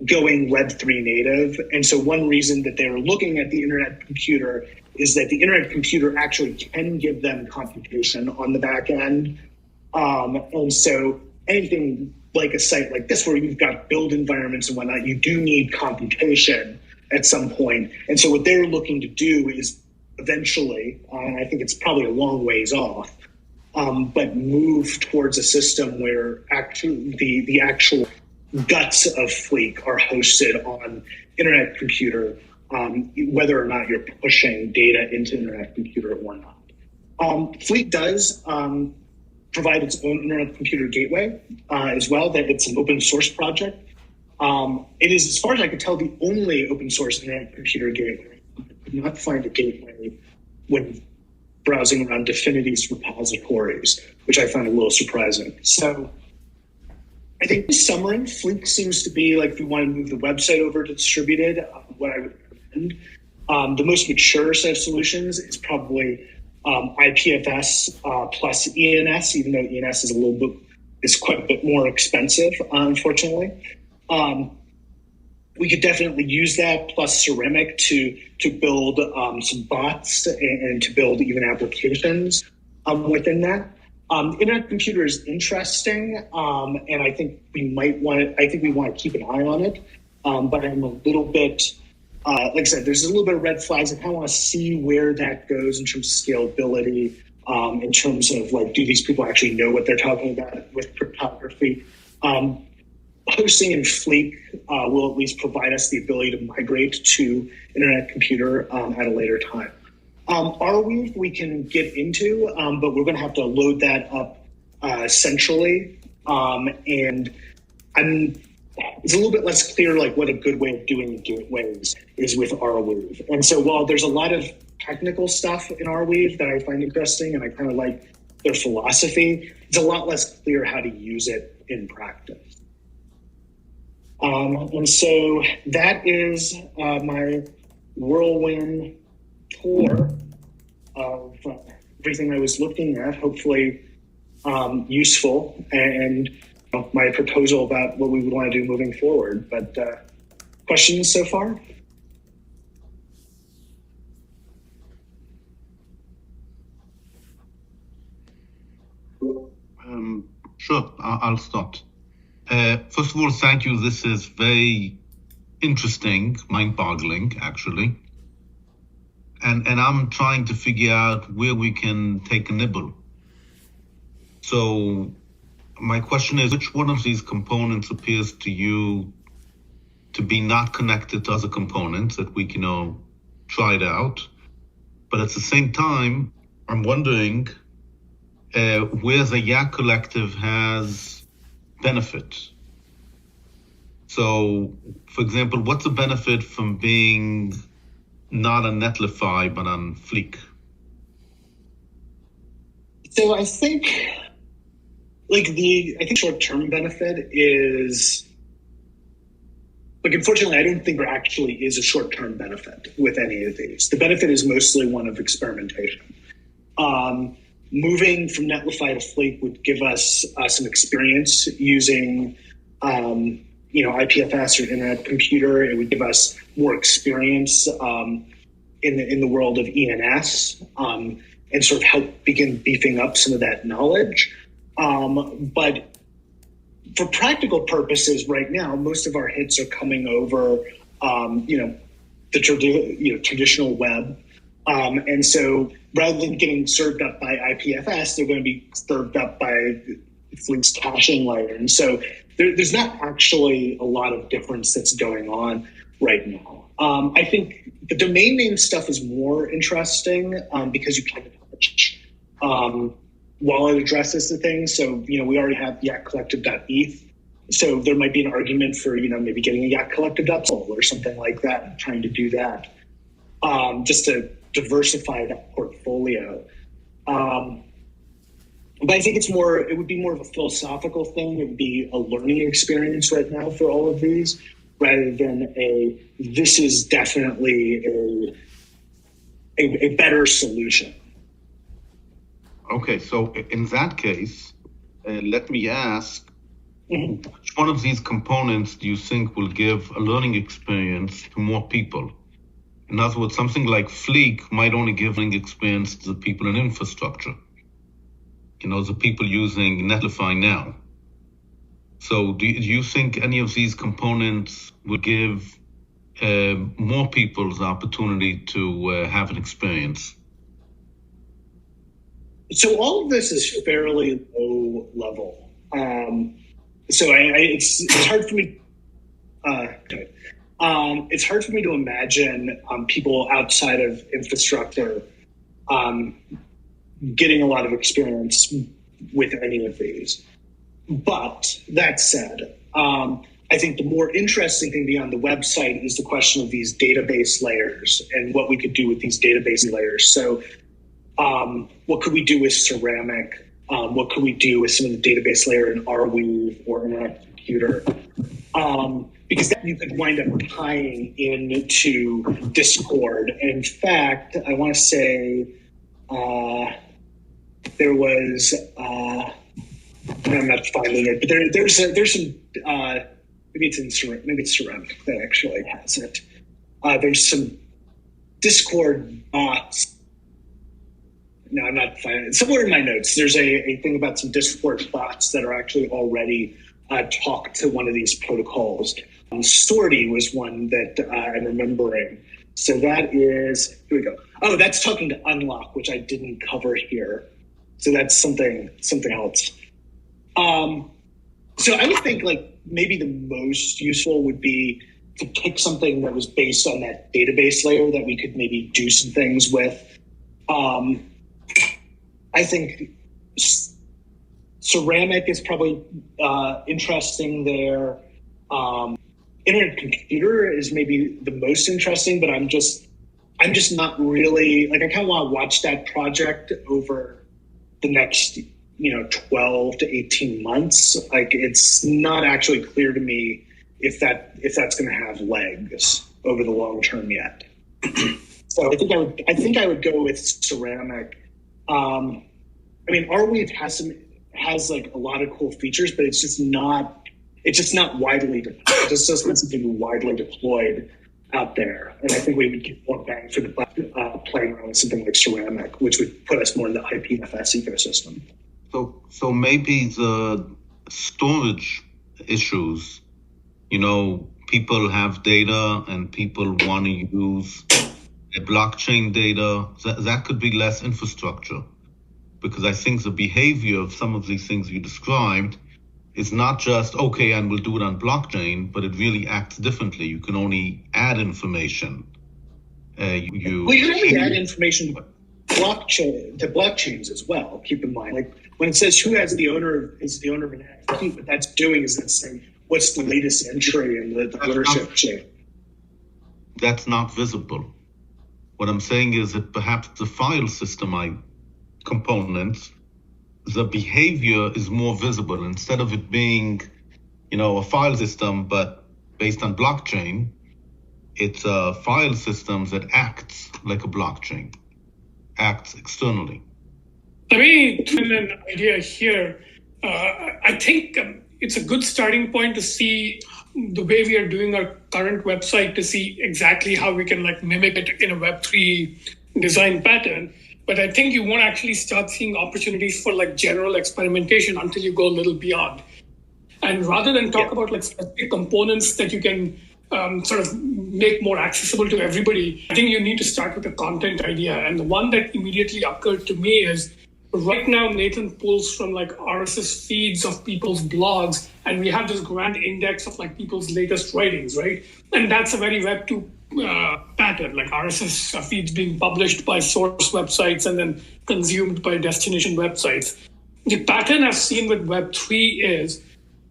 going Web3 native. And so one reason that they're looking at the Internet Computer is that the Internet Computer actually can give them computation on the back end. And so anything like a site like this where you've got build environments and whatnot, you do need computation at some point. And so what they're looking to do is eventually, and I think it's probably a long ways off, but move towards a system where actually the actual guts of Fleek are hosted on Internet Computer, whether or not you're pushing data into Internet Computer or not. Fleek does provide its own Internet Computer gateway as well, that it's an open source project. It is, as far as I could tell, the only open source Internet Computer gateway. I could not find a gateway when browsing around Definity's repositories, which I found a little surprising. So I think in summary, Fleek seems to be like, if we want to move the website over to distributed, what I would recommend. The most mature set of solutions is probably IPFS plus ENS, even though ENS is quite a bit more expensive, unfortunately. We could definitely use that plus Ceramic to build some bots and to build even applications within that. Internet Computer is interesting, and I think we want to keep an eye on it. But I'm a little bit, like I said, there's a little bit of red flags. I kind of want to see where that goes in terms of scalability, in terms of like, do these people actually know what they're talking about with cryptography? Hosting in Fleek will at least provide us the ability to migrate to Internet Computer at a later time. ArWeave we can get into, but we're going to have to load that up centrally, and it's a little bit less clear like what a good way of doing gateways is with ArWeave. And so while there's a lot of technical stuff in ArWeave that I find interesting and I kind of like their philosophy, it's a lot less clear how to use it in practice. And so that is my whirlwind tour of everything I was looking at, hopefully useful, and my proposal about what we would want to do moving forward. But questions so far? Sure, I'll start. First of all, thank you. This is very interesting, mind-boggling, actually. And I'm trying to figure out where we can take a nibble. So my question is, which one of these components appears to you to be not connected to other components that we can, try it out. But at the same time, I'm wondering where the Yak Collective has benefit. So, for example, what's the benefit from being not on Netlify, but on Fleek? So I think short-term benefit is, unfortunately, I don't think there actually is a short-term benefit with any of these. The benefit is mostly one of experimentation. Moving from Netlify to Fleek would give us some experience using, IPFS or Internet Computer. It would give us more experience in the world of ENS and sort of help begin beefing up some of that knowledge. But for practical purposes, right now, most of our hits are coming over, the traditional web. And so rather than getting served up by IPFS, they're going to be served up by Fleek's caching layer. And so there's not actually a lot of difference that's going on right now. I think the domain name stuff is more interesting because you can touch wallet addresses to things. So, we already have Yak Collective.eth. So there might be an argument for, maybe getting a Yak Collective.sol or something like that, trying to do that just to diversify that portfolio. But I think it would be more of a philosophical thing. It would be a learning experience right now for all of these, rather than this is definitely a better solution. Okay, so in that case, let me ask, which one of these components do you think will give a learning experience to more people? In other words, something like Fleek might only give learning experience to the people in infrastructure, the people using Netlify now. So do you think any of these components will give more people the opportunity to have an experience? So all of this is fairly low level. So it's hard for me. It's hard for me to imagine people outside of infrastructure getting a lot of experience with any of these. But that said, I think the more interesting thing beyond the website is the question of these database layers and what we could do with these database layers. So what could we do with Ceramic? What could we do with some of the database layer in ArWeave or Internet Computer? Because then you could wind up tying into Discord. In fact, I want to say there was, I'm not finding it, but there's some, maybe it's Ceramic that actually has it. There's some Discord bots. No, I'm not finding it. Somewhere in my notes, there's a thing about some Discord bots that are actually already talk to one of these protocols. Sortie was one that I'm remembering. So that is, here we go. Oh, that's talking to Unlock, which I didn't cover here. So that's something else. So I would think maybe the most useful would be to pick something that was based on that database layer that we could maybe do some things with. I think Ceramic is probably interesting there. Internet Computer is maybe the most interesting, but I'm just not really I kind of want to watch that project over the next 12 to 18 months. It's not actually clear to me if that's going to have legs over the long term yet. So I think I would go with Ceramic. ArWeave has a lot of cool features, but it's just not widely deployed. It just doesn't seem to be widely deployed out there. And I think we would get more bang for the buck playing around with something like Ceramic, which would put us more in the IPFS ecosystem. So maybe the storage issues, people have data and people want to use blockchain data, that could be less infrastructure. Because I think the behavior of some of these things you described is not just, okay, and we'll do it on blockchain, but it really acts differently. You can only add information. You can only add information to blockchains as well. Keep in mind, like when it says who has the owner is the owner of an NFT, what that's doing is it's saying what's the latest entry in the ownership chain. That's not visible. What I'm saying is that perhaps the file system components, the behavior is more visible. Instead of it being, a file system, but based on blockchain, it's a file system that acts like a blockchain, acts externally. Let me throw in an idea here. I think it's a good starting point to see the way we are doing our current website, to see exactly how we can mimic it in a Web3 design pattern. But I think you won't actually start seeing opportunities for general experimentation until you go a little beyond. And rather than talk about specific components that you can sort of make more accessible to everybody, I think you need to start with a content idea. And the one that immediately occurred to me is, right now, Nathan pulls from RSS feeds of people's blogs, and we have this grand index of people's latest writings, right? And that's a very Web2 pattern, RSS feeds being published by source websites and then consumed by destination websites. The pattern I've seen with Web3 is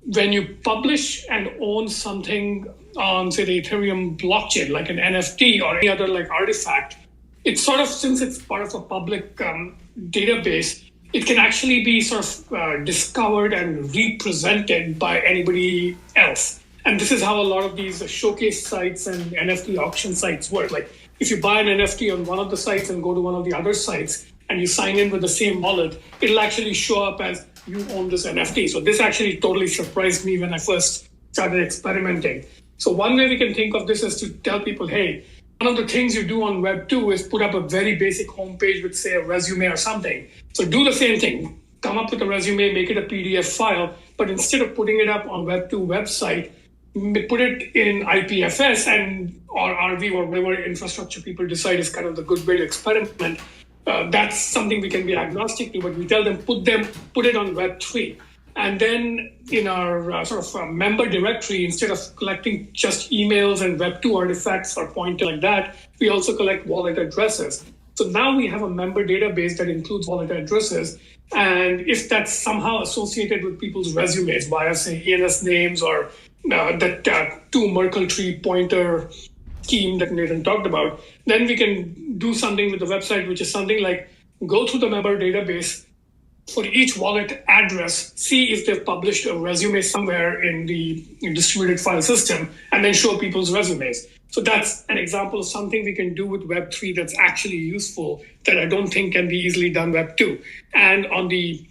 when you publish and own something on, say, the Ethereum blockchain, like an NFT or any other artifact, it's sort of, since it's part of a public database, it can actually be sort of discovered and represented by anybody else. And this is how a lot of these showcase sites and NFT auction sites work. If you buy an NFT on one of the sites and go to one of the other sites and you sign in with the same wallet, it'll actually show up as you own this NFT. So this actually totally surprised me when I first started experimenting. So one way we can think of this is to tell people, hey, one of the things you do on Web2 is put up a very basic homepage with, say, a resume or something. So do the same thing. Come up with a resume, make it a PDF file, but instead of putting it up on Web2 website, put it in IPFS or ArWeave or whatever infrastructure people decide is kind of the good way to experiment. That's something we can be agnostic to, but we tell them put it on Web3. And then in our member directory, instead of collecting just emails and Web2 artifacts or pointers like that, we also collect wallet addresses. So now we have a member database that includes wallet addresses. And if that's somehow associated with people's resumes via, say, ENS names or that two Merkle tree pointer scheme that Nathan talked about, then we can do something with the website, which is something like go through the member database for each wallet address, see if they've published a resume somewhere in the distributed file system, and then show people's resumes. So that's an example of something we can do with Web3 that's actually useful that I don't think can be easily done Web2. And on the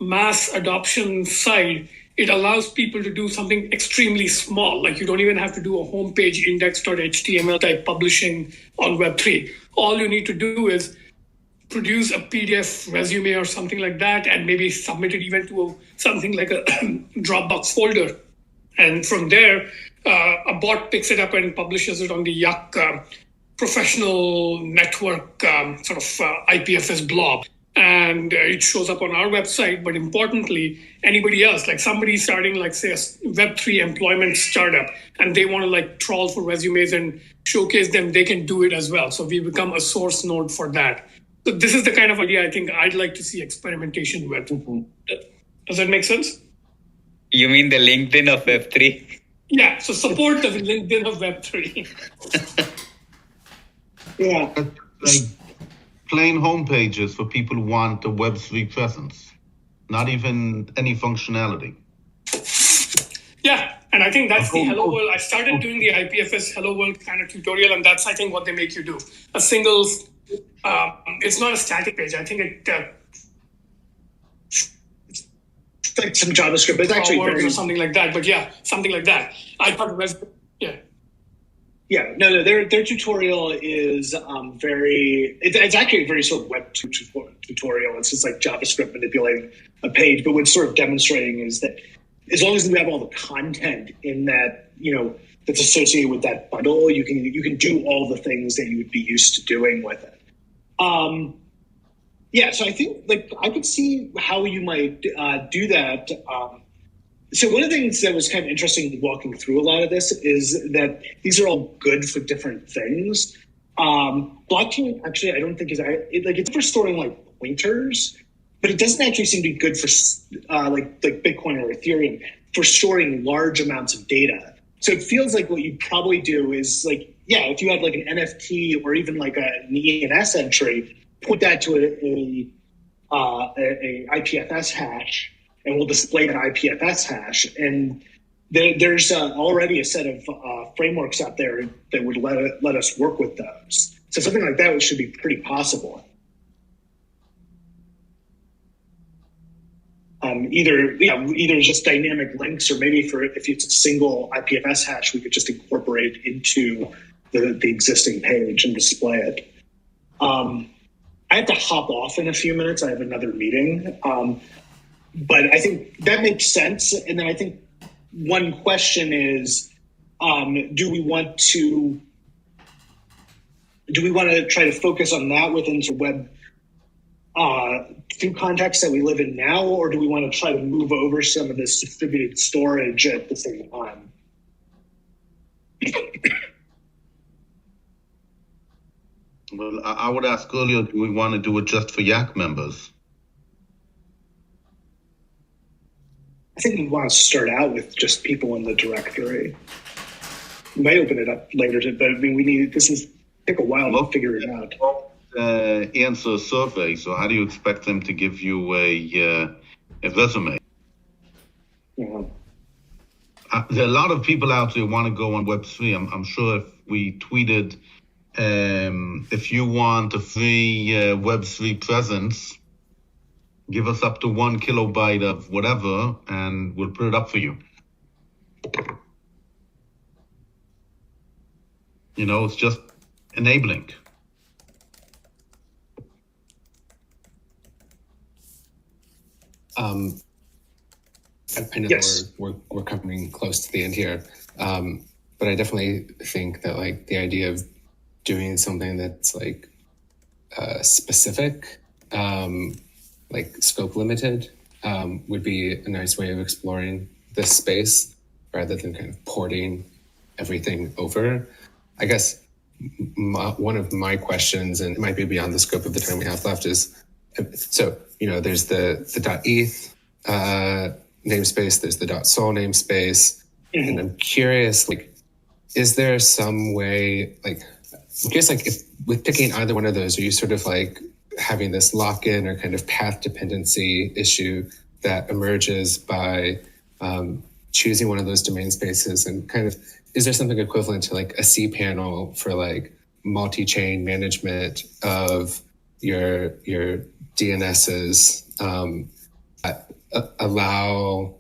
mass adoption side, it allows people to do something extremely small. You don't even have to do a homepage index.html type publishing on Web3. All you need to do is produce a PDF resume or something like that, and maybe submit it even to something like a Dropbox folder. And from there, a bot picks it up and publishes it on the Yak professional network IPFS blog. And it shows up on our website. But importantly, anybody else, somebody starting, say, a Web3 employment startup, and they want to trawl for resumes and showcase them, they can do it as well. So we become a source node for that. So this is the kind of idea I think I'd like to see experimentation with. Mm-hmm. Does that make sense? You mean the LinkedIn of Web3? Yeah, so support the LinkedIn of Web3. Yeah. Plain homepages for people who want a Web3 presence, not even any functionality. Yeah, and I think that's the Hello World. I started doing the IPFS Hello World kind of tutorial, and that's, I think, what they make you do. A single, it's not a static page. I think it's like some JavaScript. It's actually or something like that. But yeah, something like that. I thought, yeah. Yeah, no, their tutorial is it's actually a very sort of web tutorial. It's just like JavaScript manipulating a page, but what's sort of demonstrating is that as long as we have all the content in that, that's associated with that bundle, you can do all the things that you would be used to doing with it. Yeah, so I think I could see how you might do that. So one of the things that was kind of interesting walking through a lot of this is that these are all good for different things. Blockchain actually, I don't think it's for storing like pointers, but it doesn't actually seem to be good for like Bitcoin or Ethereum for storing large amounts of data. So it feels like what you probably do is like, yeah, if you had like an NFT or even like an ENS entry, put that to a IPFS hash, and we'll display that IPFS hash. And there's already a set of frameworks out there that would let us work with those. So something like that should be pretty possible. Either just dynamic links, or maybe if it's a single IPFS hash, we could just incorporate into the existing page and display it. I have to hop off in a few minutes. I have another meeting. But I think that makes sense. And then I think one question is, do we want to try to focus on that within the web through context that we live in now, or do we want to try to move over some of this distributed storage at the same time? Well, I would ask earlier, do we want to do it just for Yak members? I think we want to start out with just people in the directory. We might open it up later, but I mean, take a while to figure it out. Answer a survey. So how do you expect them to give you a resume? Yeah. There are a lot of people out there who want to go on Web3. I'm sure if we tweeted, if you want a free Web3 presence, give us up to 1 kilobyte of whatever, and we'll put it up for you. It's just enabling. I know yes. we're coming close to the end here, but I definitely think that like the idea of doing something that's like specific, like scope limited, would be a nice way of exploring this space rather than kind of porting everything over. I guess one of my questions, and it might be beyond the scope of the time we have left, is so there's the .eth namespace, there's the .sol namespace, and I'm curious, like, is there some way, like, I guess, like, if with picking either one of those, are you sort of like having this lock-in or kind of path dependency issue that emerges by choosing one of those domain spaces, and kind of, is there something equivalent to like a cPanel for like multi-chain management of your DNSs that allow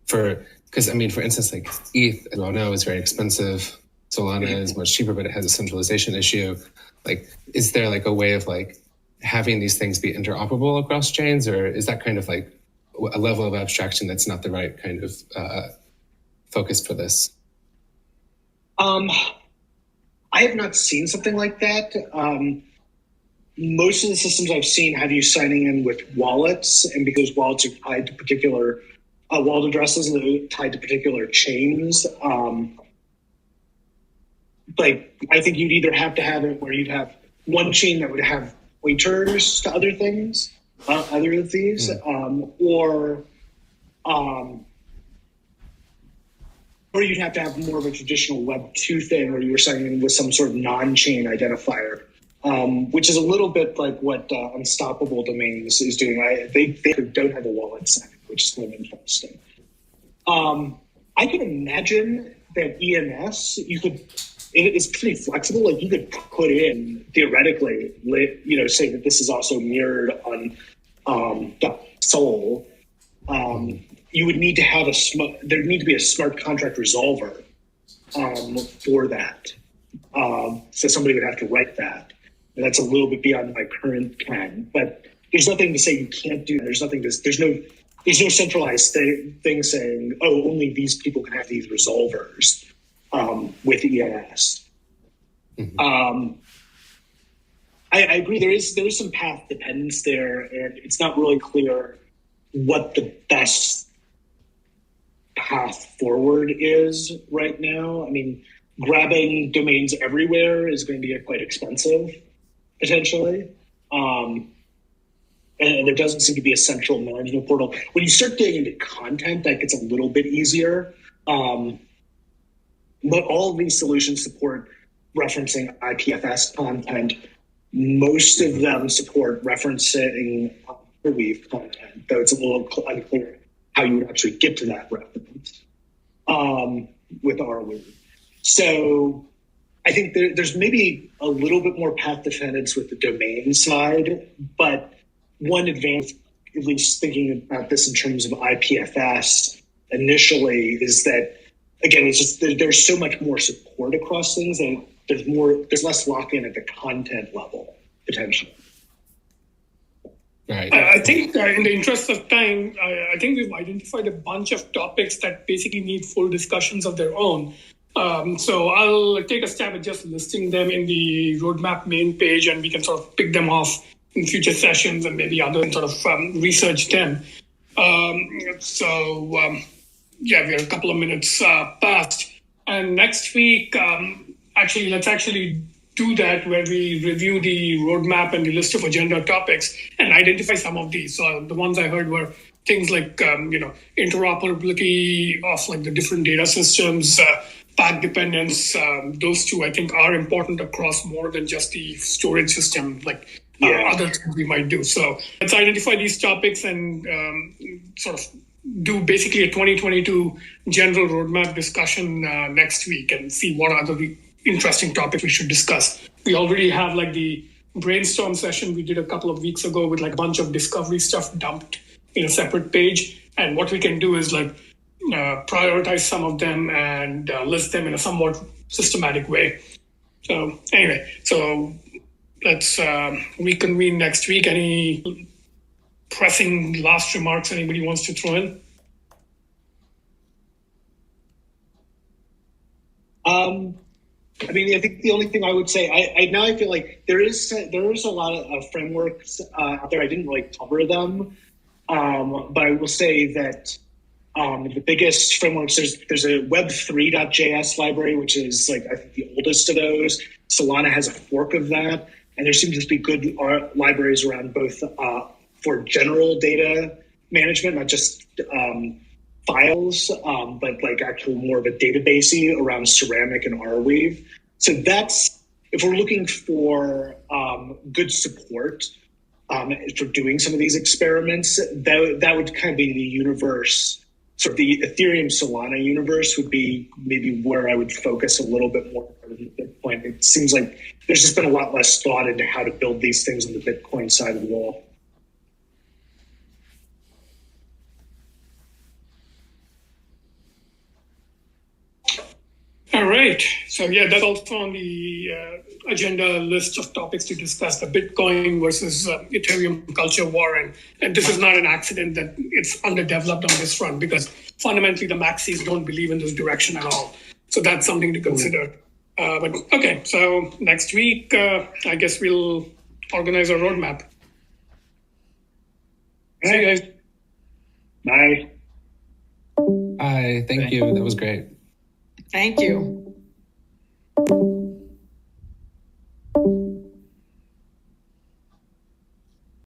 for, because I mean, for instance, like ETH, as we all know, is very expensive. Solana is much cheaper, but it has a centralization issue. Like, is there like a way of like having these things be interoperable across chains, or is that kind of like a level of abstraction that's not the right kind of focus for this? I have not seen something like that. Most of the systems I've seen have you signing in with wallets, and because wallets are tied to particular wallet addresses and they're tied to particular chains, like I think you'd either have to have it where you'd have one chain that would have pointers to other things, other of these, or you'd have to have more of a traditional Web 2 thing where you were signing in with some sort of non-chain identifier, which is a little bit like what Unstoppable Domains is doing. They don't have a wallet set, which is kind of interesting. I can imagine that ENS, it's pretty flexible. Like you could put in, theoretically, say that this is also mirrored on Sol. You would need to have there'd need to be a smart contract resolver for that. So somebody would have to write that. And that's a little bit beyond my current ken. But there's nothing to say you can't do that. There's no centralized thing saying, oh, only these people can have these resolvers with ENS. I agree. There is some path dependence there, and it's not really clear what the best path forward is right now. I mean, grabbing domains everywhere is going to get quite expensive, potentially. And there doesn't seem to be a central management portal. When you start getting into content, that gets a little bit easier. But all of these solutions support referencing IPFS content. Most of them support referencing ArWeave content, though it's a little unclear how you would actually get to that reference with ArWeave. So I think there's maybe a little bit more path dependence with the domain side, but one advantage, at least thinking about this in terms of IPFS initially, is that, again, it's just there's so much more support across things, and there's less lock-in at the content level, potentially. Right. I think in the interest of time, I think we've identified a bunch of topics that basically need full discussions of their own. So I'll take a stab at just listing them in the roadmap main page, and we can sort of pick them off in future sessions and maybe others sort of research them. Yeah, we're a couple of minutes past. And next week, let's actually do that, where we review the roadmap and the list of agenda topics and identify some of these. So the ones I heard were things like, interoperability of like the different data systems, path dependence. Those two, I think, are important across more than just the storage system, like other things we might do. So let's identify these topics and sort of do basically a 2022 general roadmap discussion next week and see what other interesting topics we should discuss. We already have like the brainstorm session we did a couple of weeks ago with like a bunch of discovery stuff dumped in a separate page. And what we can do is like prioritize some of them and list them in a somewhat systematic way. So anyway, let's reconvene next week. Any pressing last remarks anybody wants to throw in? I mean, I think the only thing I would say, I feel like there is a lot of frameworks out there. I didn't really cover them, but I will say that the biggest frameworks, there's a Web3.js library, which is like I think the oldest of those. Solana has a fork of that, and there seems to be good libraries around both for general data management, not just files, but like actually more of a databasey around Ceramic and ArWeave. So that's, if we're looking for good support for doing some of these experiments, that would kind of be the universe. So the Ethereum Solana universe would be maybe where I would focus a little bit more at Bitcoin. It seems like there's just been a lot less thought into how to build these things on the Bitcoin side of the wall. All right. So yeah, that's also on the agenda list of topics to discuss, the Bitcoin versus Ethereum culture war. And this is not an accident that it's underdeveloped on this front, because fundamentally the maxis don't believe in this direction at all. So that's something to consider. But okay, so next week, I guess we'll organize a roadmap. See you guys. Bye. Bye. Thank you. That was great. Thank you.